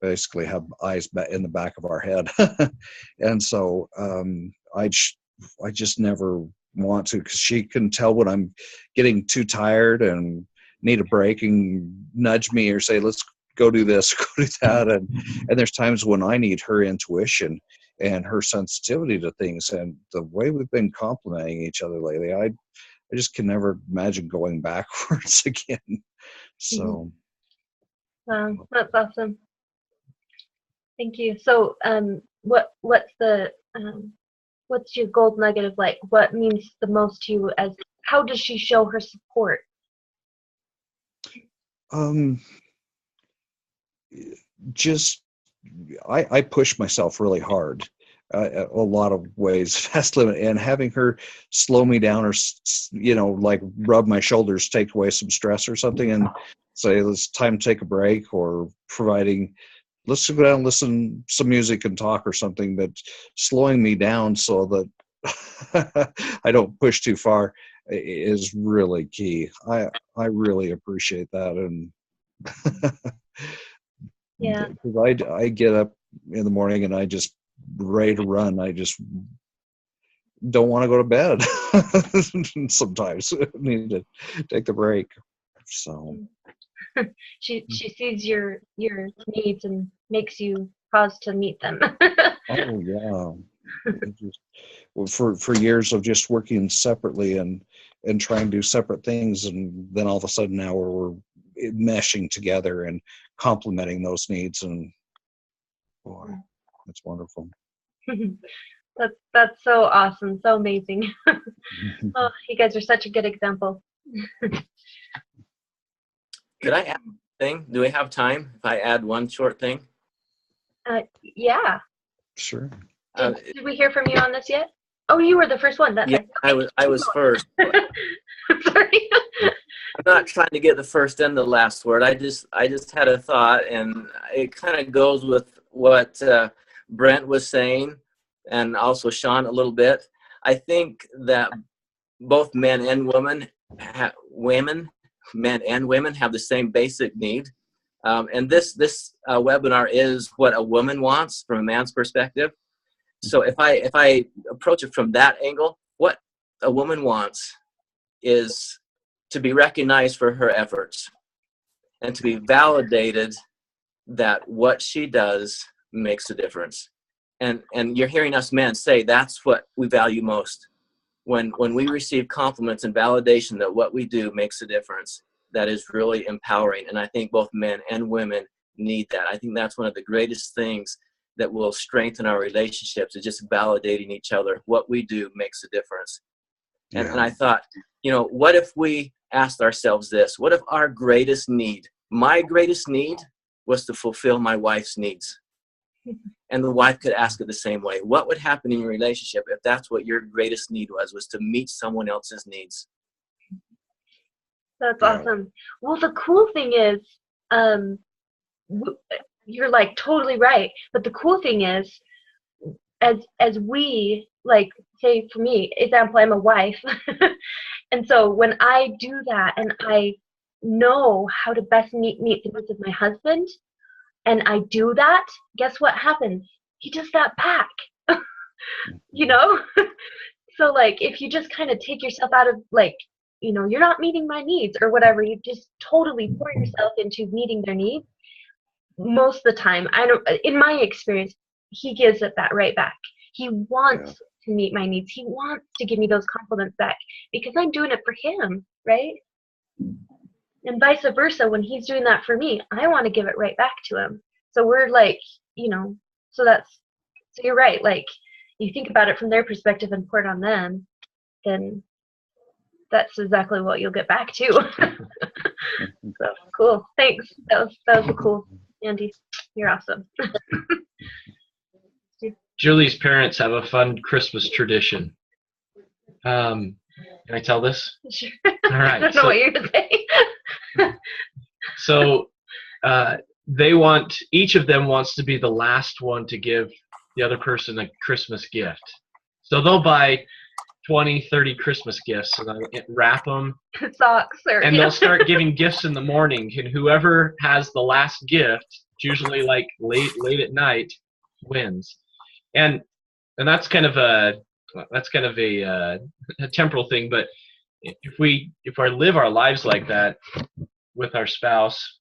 basically have eyes in the back of our head. And so I just never want to, because she can tell when I'm getting too tired and need a break and nudge me or say, let's go do this, go do that. And there's times when I need her intuition and her sensitivity to things. And the way we've been complimenting each other lately, I just can never imagine going backwards again. So. Wow, that's awesome. Thank you. So what's your gold nugget of like, what means the most to you as, how does she show her support? Just, I push myself really hard. a lot of ways, fast limit, and having her slow me down or, like rub my shoulders, take away some stress or something, and say, it's time to take a break, or providing, let's go down and listen to some music and talk or something, but slowing me down so that I don't push too far is really key. I really appreciate that. And Yeah. because I get up in the morning and I just ready to run. I just don't want to go to bed. Sometimes I need to take the break. So She sees your needs and makes you pause to meet them. oh yeah. It just, well, for years of just working separately and trying to do separate things, and then all of a sudden now we're meshing together and complementing those needs, and boy, that's wonderful. That's so awesome, so amazing. Oh, you guys are such a good example. Could I add one thing? Do we have time if I add one short thing? Yeah. Sure. Did we hear from you on this yet? Oh, you were the first one. That's Yeah, right. I was first. Sorry. I'm not trying to get the first and the last word. I just had a thought, and it kind of goes with what Brent was saying, and also Sean a little bit. I think that both men and women, men and women have the same basic need, and this webinar is what a woman wants from a man's perspective. So if I approach it from that angle, what a woman wants is to be recognized for her efforts and to be validated that what she does makes a difference. And you're hearing us men say that's what we value most. When we receive compliments and validation that what we do makes a difference, that is really empowering. And I think both men and women need that. I think that's one of the greatest things that will strengthen our relationships, is just validating each other. What we do makes a difference. And, and I thought, what if we asked ourselves this? What if our greatest need, my greatest need, was to fulfill my wife's needs? And the wife could ask it the same way. What would happen in your relationship if that's what your greatest need was to meet someone else's needs? That's awesome. Well, the cool thing is, you're like totally right. But the cool thing is, as we, like, say for me, example, I'm a wife. And so when I do that and I know how to best meet the needs of my husband, and I do that, guess what happens? He does that back. So like, if you just kind of take yourself out of, like, you're not meeting my needs or whatever, you just totally pour yourself into meeting their needs. Most of the time, in my experience, he gives it that right back. He wants to meet my needs. He wants to give me those compliments back because I'm doing it for him, right? And vice versa, when he's doing that for me, I want to give it right back to him. So we're like, so you're right. Like, you think about it from their perspective and pour it on them, then that's exactly what you'll get back too. So cool. Thanks. That was cool. Andy, you're awesome. Julie's parents have a fun Christmas tradition. Can I tell this? Sure. All right. I don't know what you're going to say. So each of them wants to be the last one to give the other person a Christmas gift. So they'll buy 20, 30 Christmas gifts and wrap them. Socks. And they'll start giving gifts in the morning. And whoever has the last gift, usually like late at night, wins. And that's kind of a temporal thing. But if we live our lives like that with our spouse,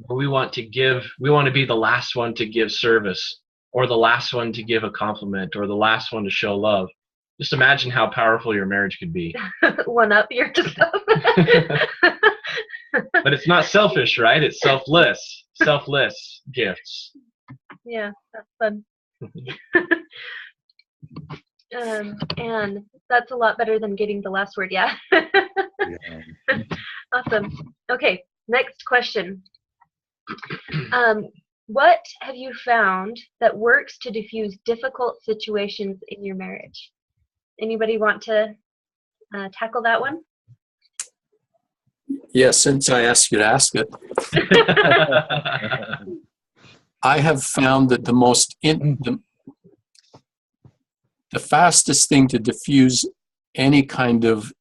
we want to be the last one to give service, or the last one to give a compliment, or the last one to show love. Just imagine how powerful your marriage could be. One up your stuff. But it's not selfish, right? It's selfless gifts. Yeah, that's fun. And that's a lot better than getting the last word. Yeah. Awesome. Okay, next question. what have you found that works to diffuse difficult situations in your marriage? Anybody want to tackle that one? Yes, since I asked you to ask it, I have found that the fastest thing to diffuse any kind of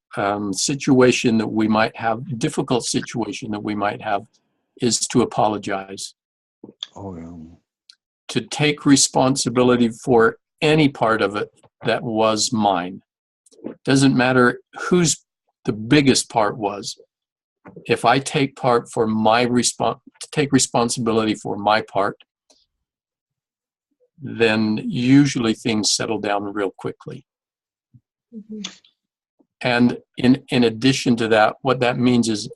situation that we might have, difficult situation that we might have, is to apologize, Oh, yeah. to take responsibility for any part of it that was mine. Doesn't matter whose the biggest part was. If I take part for take responsibility for my part, then usually things settle down real quickly. Mm-hmm. And in addition to that, what that means is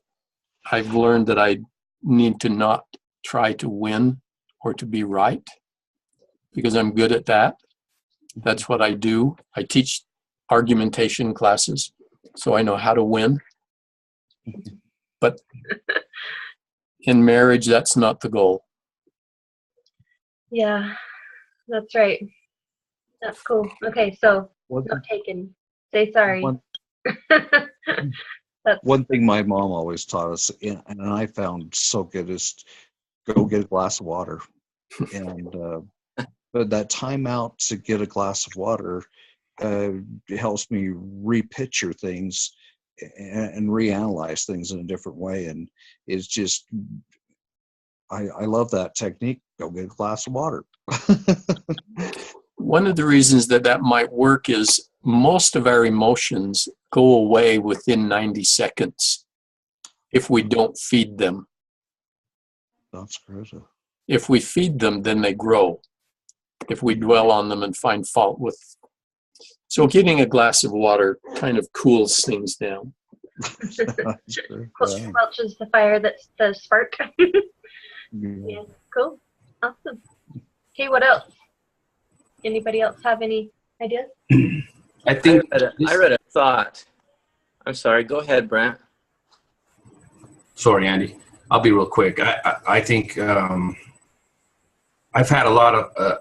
I've learned that I need to not try to win or to be right, because I'm good at that. That's what I do. I teach argumentation classes, so I know how to win. But in marriage, that's not the goal. Yeah, that's right. That's cool. Okay, so One, not taken. Say sorry. one, That's one thing my mom always taught us, and I found so good, is go get a glass of water. And but that time out to get a glass of water helps me repicture things and reanalyze things in a different way. And it's just, I love that technique. Go get a glass of water. One of the reasons that might work is most of our emotions go away within 90 seconds if we don't feed them. That's crazy. If we feed them, then they grow. If we dwell on them and find fault with. So getting a glass of water kind of cools things down. That's true. Yeah. Quelches the fire that's the spark. Yeah. Yeah, cool. Awesome. Okay, what else? Anybody else have any ideas? I think I read a thought. I'm sorry. Go ahead, Brent. Sorry, Andy. I'll be real quick. I think I've had a lot of,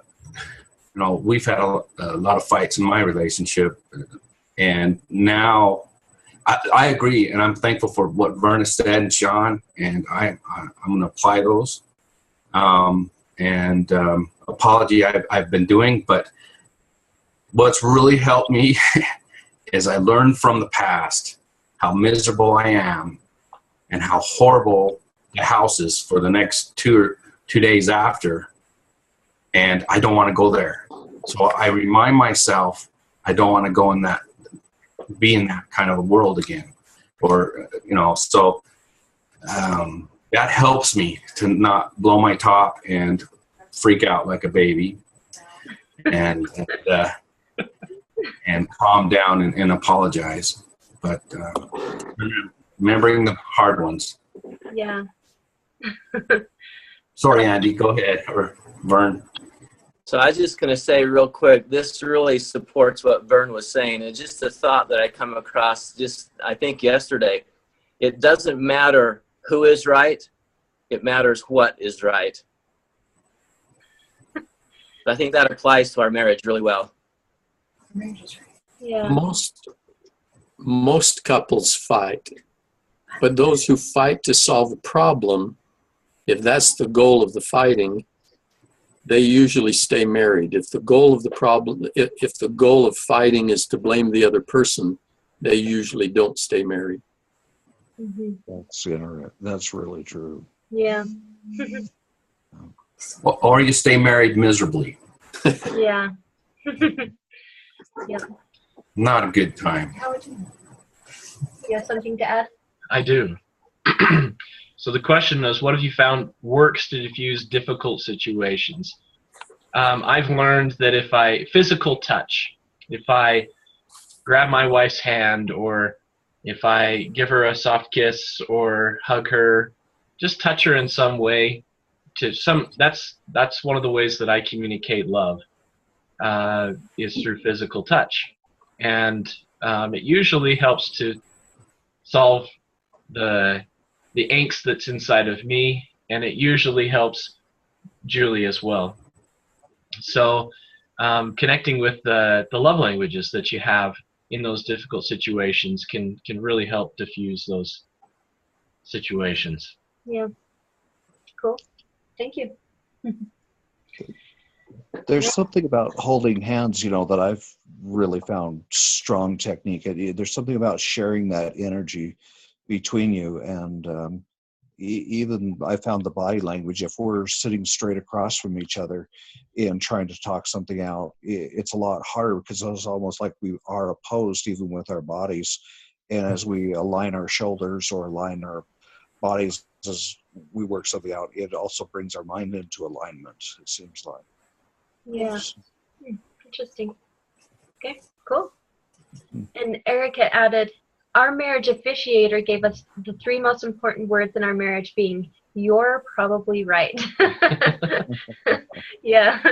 we've had a lot of fights in my relationship, and now I agree, and I'm thankful for what Vern has said and Sean, and I'm going to apply those. Apology I've been doing, but what's really helped me is I learned from the past how miserable I am and how horrible the house is for the next 2 days after, and I don't want to go there. So I remind myself I don't want to go be in that kind of a world again, or so that helps me to not blow my top and freak out like a baby, and calm down and apologize, but remembering the hard ones. Yeah. Sorry, Andy, go ahead, or Vern. So I was just going to say real quick, this really supports what Vern was saying. And just a thought that I come across I think yesterday. It doesn't matter who is right. It matters what is right. I think that applies to our marriage really well. Yeah. Most couples fight, but those who fight to solve a problem, if that's the goal of the fighting, they usually stay married. If the goal of the problem, if the goal of fighting is to blame the other person, they usually don't stay married. Mm-hmm. That's interesting. That's really true. Yeah. Or you stay married miserably. Yeah. Yeah. Not a good time. You have something to add? I do. So the question is, what have you found works to diffuse difficult situations? I've learned that physical touch, if I grab my wife's hand, or if I give her a soft kiss or hug her, just touch her in some way, that's one of the ways that I communicate love, is through physical touch. And it usually helps to solve the angst that's inside of me, and it usually helps Julie as well. So connecting with the love languages that you have in those difficult situations can really help diffuse those situations. Yeah. Cool. Thank you. There's something about holding hands, that I've really found strong technique. There's something about sharing that energy between you, and even I found the body language. If we're sitting straight across from each other and trying to talk something out, it's a lot harder because it's almost like we are opposed even with our bodies. And as we align our shoulders or align our bodies as we work something out, it also brings our mind into alignment, it seems like. Yeah. Interesting. Okay, cool. And Erica added, our marriage officiator gave us the 3 most important words in our marriage being, "You're probably right." Yeah.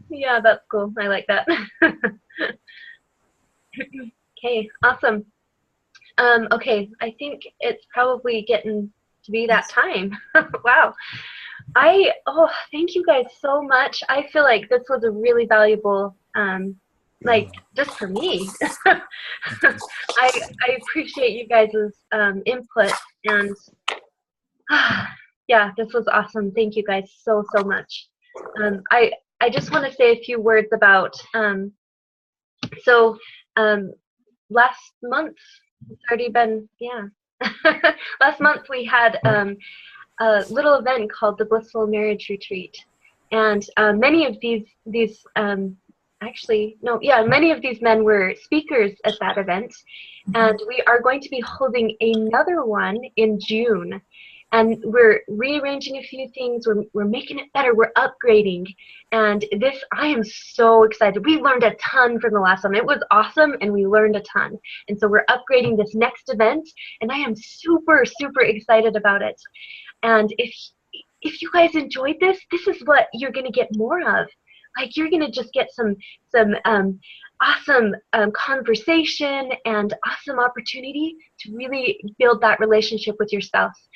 Yeah, that's cool. I like that. Okay, awesome. Okay, I think it's probably getting to be that time. Wow. Thank you guys so much. I feel like this was a really valuable, just for me. I appreciate you guys' input, and yeah, this was awesome. Thank you guys so much. I just want to say a few words about, last month, it's already been, yeah. Last month we had a little event called the Blissful Marriage Retreat, and many of these many of these men were speakers at that event, and we are going to be holding another one in June, and we're rearranging a few things. We're making it better. We're upgrading, and I am so excited. We learned a ton from the last one. It was awesome, and we learned a ton, and so we're upgrading this next event, and I am super excited about it. And if you guys enjoyed this is what you're going to get more of. Like, you're going to just get some awesome conversation and awesome opportunity to really build that relationship with your spouse.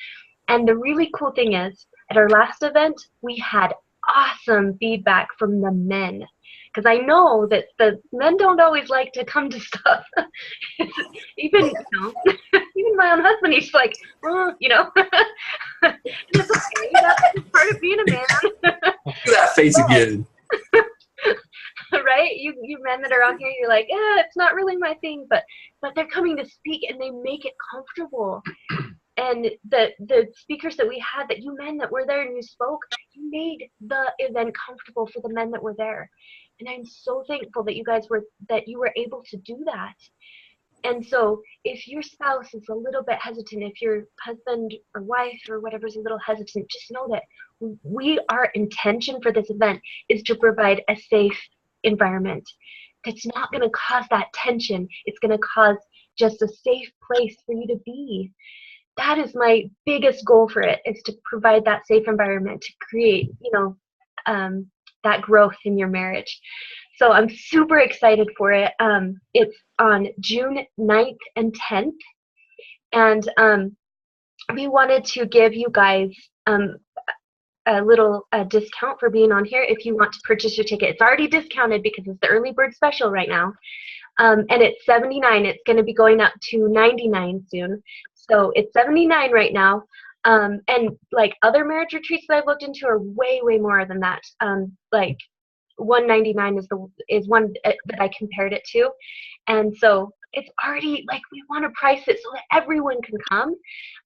And the really cool thing is, at our last event, we had awesome feedback from the men. Because I know that the men don't always like to come to stuff. Even my own husband, he's like, and it's okay. That's part of being a man. Do that face again. Right? You men that are on here, you're like, it's not really my thing, but they're coming to speak, and they make it comfortable. And the speakers that we had, that you men that were there and you spoke, you made the event comfortable for the men that were there. And I'm so thankful that you were able to do that. And so if your spouse is a little bit hesitant, if your husband or wife or whatever is a little hesitant, just know that our intention for this event is to provide a safe environment that's not going to cause that tension. It's going to cause just a safe place for you to be. That is my biggest goal for it, is to provide that safe environment to create, that growth in your marriage. So I'm super excited for it. It's on June 9th and 10th. And we wanted to give you guys a little discount for being on here if you want to purchase your ticket. It's already discounted because it's the early bird special right now. And it's $79. It's going to be going up to $99 soon. So it's $79 right now. And like other marriage retreats that I've looked into are way more than that. Like $199 is one that I compared it to. And so it's already, like, we want to price it so that everyone can come.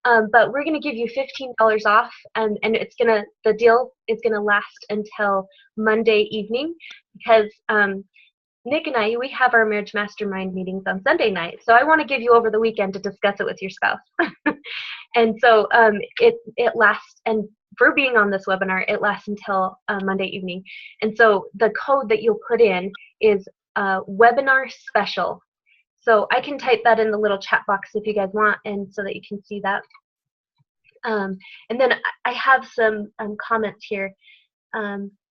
But we're going to give you $15 off, and the deal is going to last until Monday evening, because Nick and I, we have our marriage mastermind meetings on Sunday night. So I want to give you over the weekend to discuss it with your spouse. And so it lasts, and for being on this webinar, it lasts until Monday evening. And so the code that you'll put in is webinar special. So I can type that in the little chat box if you guys want, and so that you can see that. And then I have some comments here.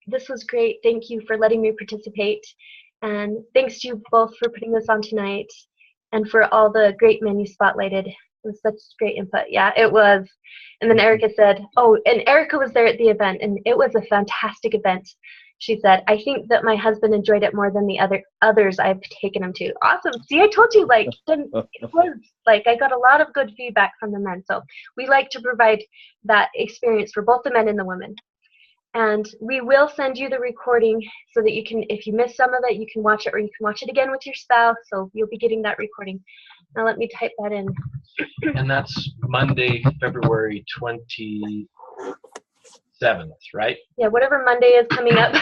This was great. Thank you for letting me participate. And thanks to you both for putting this on tonight, and for all the great men you spotlighted. It was such great input. Yeah, it was. And then Erica said, oh, and Erica was there at the event, and it was a fantastic event. She said, I think that my husband enjoyed it more than the others I've taken him to. Awesome. See, I told you, like, it was, like, I got a lot of good feedback from the men. So we like to provide that experience for both the men and the women. And we will send you the recording so that you can, if you miss some of it, you can watch it, or you can watch it again with your spouse. So you'll be getting that recording. Now let me type that in. And that's Monday, February 27th, right? Yeah, whatever Monday is coming up.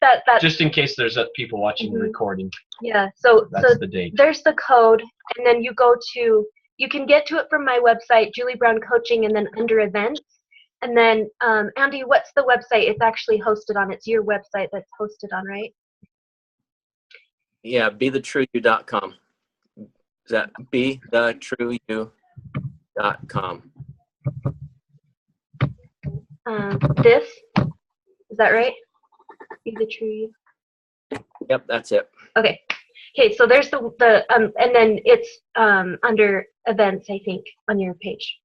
that Just in case there's people watching the recording. Yeah, so That's the date. there's the code, and then you go to, you can get to it from my website, Julie Brown Coaching, and then under events. And then, Andy, what's the website it's actually hosted on? It's your website that's hosted on, right? Yeah, BeTheTrueYou.com. Is that BeTheTrueYou.com? This, is that right? Be the True You. Yep, that's it. Okay. Okay, so there's the and then it's under events, I think, on your page,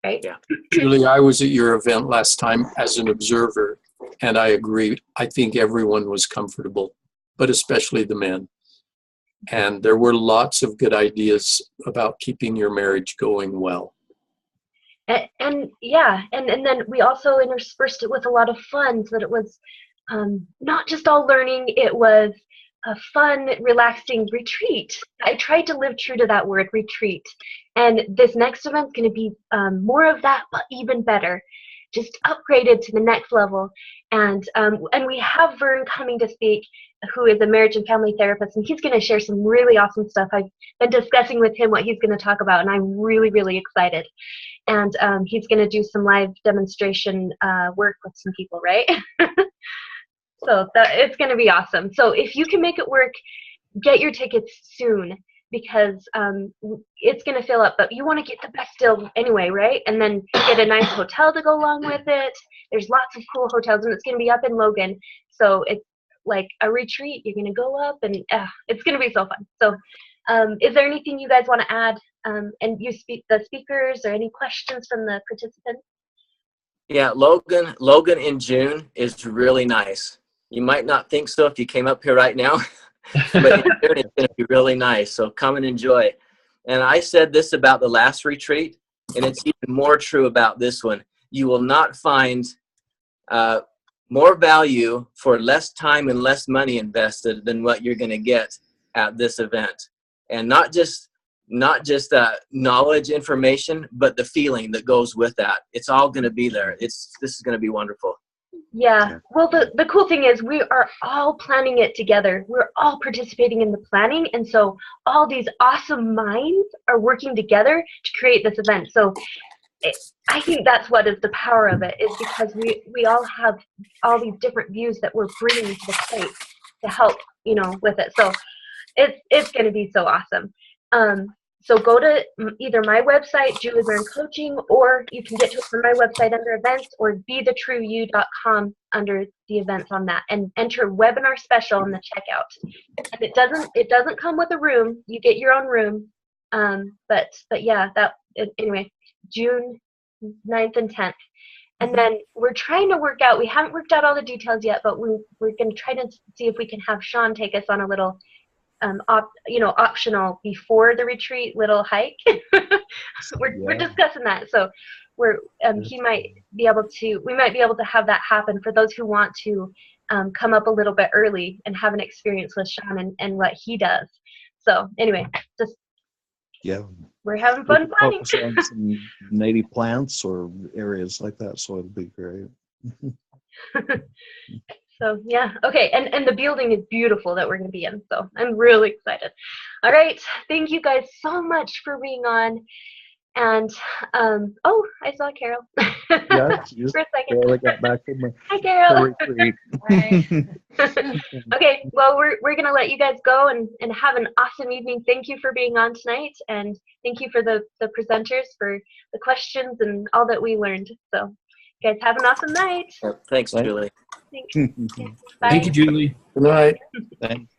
right? Yeah. Julie, I was at your event last time as an observer, and I agree. I think everyone was comfortable, but especially the men. And there were lots of good ideas about keeping your marriage going well. And yeah, and then we also interspersed it with a lot of fun, so that it was not just all learning, it was a fun, relaxing retreat. I tried to live true to that word, retreat. And this next event's going to be more of that, but even better, just upgraded to the next level. And we have Vern coming to speak, who is a marriage and family therapist, and he's going to share some really awesome stuff. I've been discussing with him what he's going to talk about, and I'm really, really excited. And he's going to do some live demonstration work with some people, right? So it's going to be awesome. So if you can make it work, get your tickets soon, because it's going to fill up. But you want to get the best deal anyway, right? And then get a nice hotel to go along with it. There's lots of cool hotels, and it's going to be up in Logan. So it's like a retreat. You're going to go up, and it's going to be so fun. So is there anything you guys want to add? And you speak the speakers, or any questions from the participants? Yeah, Logan in June is really nice. You might not think so if you came up here right now, but in June it's going to be really nice. So come and enjoy. And I said this about the last retreat, and it's even more true about this one. You will not find more value for less time and less money invested than what you're going to get at this event. And not just knowledge, information, but the feeling that goes with that. It's all going to be there. This is going to be wonderful. Yeah. Well, the cool thing is we are all planning it together. We're all participating in the planning. And so all these awesome minds are working together to create this event. So I think that's what is the power of it, is because we all have all these different views that we're bringing to the plate to help, with it. So it's going to be so awesome. So go to either my website, Julie Brown Coaching, or you can get to it from my website under events, or BeTheTrueYou.com under the events on that, and enter webinar special in the checkout. And it doesn't come with a room. You get your own room. But yeah, anyway, June 9th and 10th. And then we're trying to work out, we haven't worked out all the details yet, but we're going to try to see if we can have Sean take us on a little optional before the retreat little hike. We're discussing that. So we might be able to have that happen for those who want to come up a little bit early and have an experience with Sean and what he does. So anyway, we're having fun planning. Focus on some native plants or areas like that, so it'll be great. So yeah, okay, and the building is beautiful that we're going to be in, so I'm really excited. All right, thank you guys so much for being on. And I saw Carol. Yeah, For a second. Barely got back from my Hi, Carol. retreat. Okay, well, we're going to let you guys go and have an awesome evening. Thank you for being on tonight, and thank you for the presenters for the questions and all that we learned. So you guys have an awesome night. Thanks, Julie. Thanks. Bye. Thank you, Julie. Good night. Thanks.